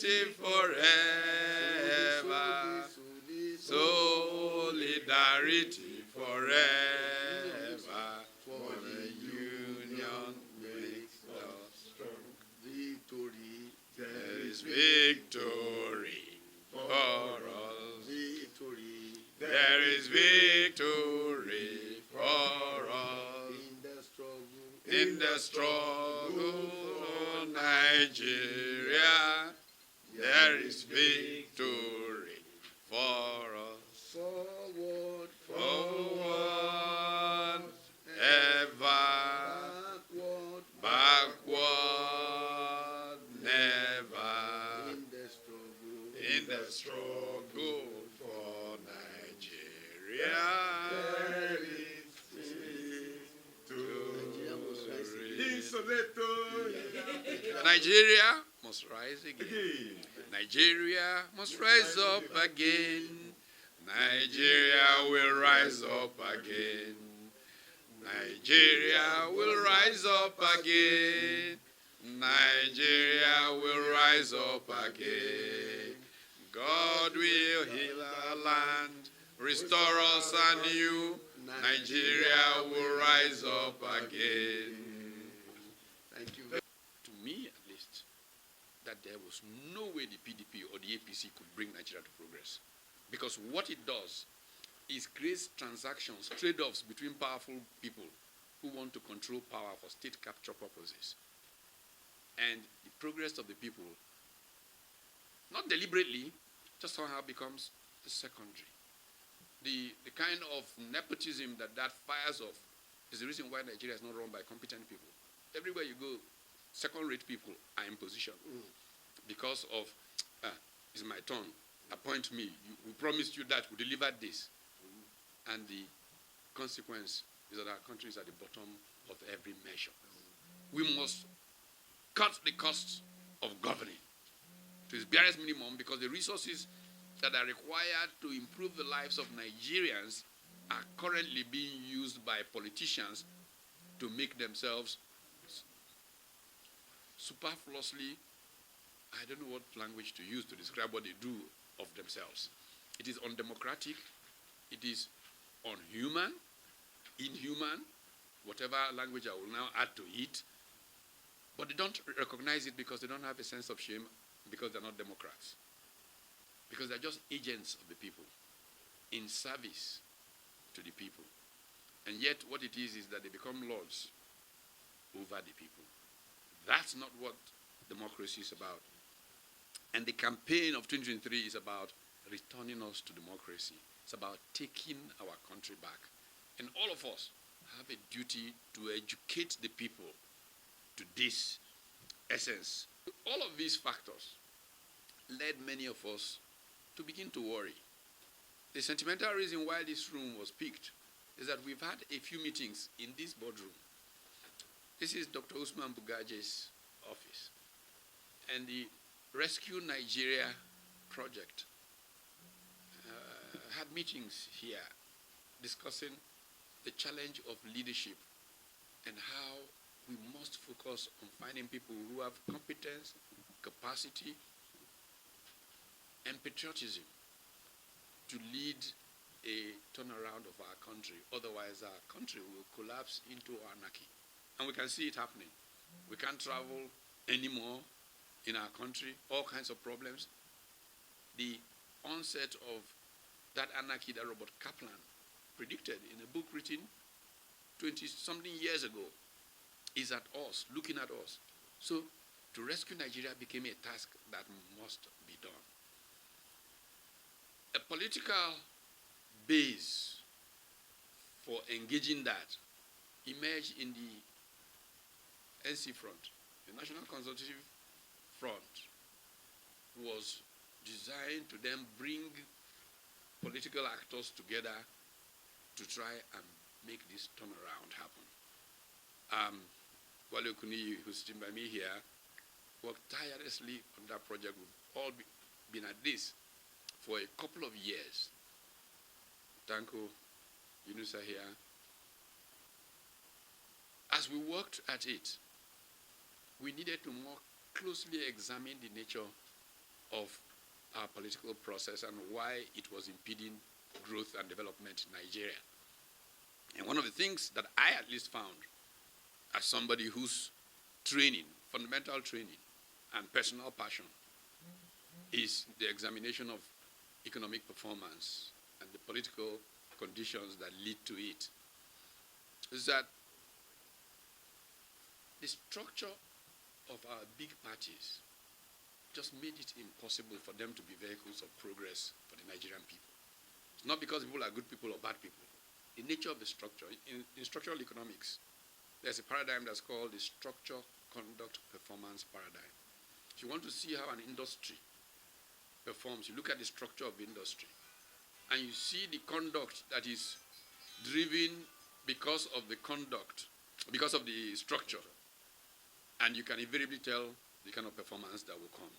Solidarity forever. Solidarity forever. For the union makes us strong. Victory. There is victory for us. Victory. There is victory for us. In the struggle, Nigeria, there is victory for us. Forward, Forward, ever, backward, never. In the struggle for Nigeria, there is Nigeria must rise again. Nigeria must rise up again. Nigeria will rise up again. Nigeria will rise up again. Nigeria will rise up again. God will heal our land, restore us anew. Nigeria will rise up again. Thank you. To me, at least, that there was no way the PDP or the APC could bring Nigeria to progress. Because what it does is creates transactions, trade-offs between powerful people who want to control power for state capture purposes. And the progress of the people, not deliberately, just somehow becomes the secondary. The kind of nepotism that fires off is the reason why Nigeria is not run by competent people. Everywhere you go, second-rate people are in position because of, it's my turn, appoint me. We promised you that, we delivered this. And the consequence is that our country is at the bottom of every measure. We must cut the costs of governing to its barest minimum, because the resources that are required to improve the lives of Nigerians are currently being used by politicians to make themselves superfluously, I don't know what language to use to describe what they do of themselves. It is undemocratic, it is unhuman, inhuman, whatever language I will now add to it, but they don't recognize it because they don't have a sense of shame, because they're not Democrats. Because they're just agents of the people in service to the people. And yet what it is that they become lords over the people. That's not what democracy is about. And the campaign of 2023 is about returning us to democracy. It's about taking our country back. And all of us have a duty to educate the people to this essence. All of these factors led many of us to begin to worry. The sentimental reason why this room was picked is that we've had a few meetings in this boardroom. This is Dr. Usman Bugaje's office. And the Rescue Nigeria project had meetings here discussing the challenge of leadership and how we must focus on finding people who have competence, capacity, and patriotism to lead a turnaround of our country. Otherwise, our country will collapse into anarchy. And we can see it happening. We can't travel anymore in our country, all kinds of problems. The onset of that anarchy that Robert Kaplan predicted in a book written 20-something years ago is at us, looking at us. So to rescue Nigeria became a task that must be done. A political base for engaging that emerged in the NC Front. The National Consultative Front was designed to then bring political actors together to try and make this turnaround happen. Wale Kuni, who's sitting by me here, worked tirelessly on that project. We've all been at this for a couple of years. Tanko, Yunusa here. As we worked at it, we needed to more closely examine the nature of our political process and why it was impeding growth and development in Nigeria. And one of the things that I at least found as somebody whose training, fundamental training, and personal passion is the examination of economic performance and the political conditions that lead to it, is that the structure of our big parties just made it impossible for them to be vehicles of progress for the Nigerian people. It's not because people are good people or bad people. The nature of the structure, in structural economics, there's a paradigm that's called the structure, conduct, performance paradigm. If you want to see how an industry performs, you look at the structure of the industry, and you see the conduct that is driven because of the conduct, because of the structure, and you can invariably tell the kind of performance that will come.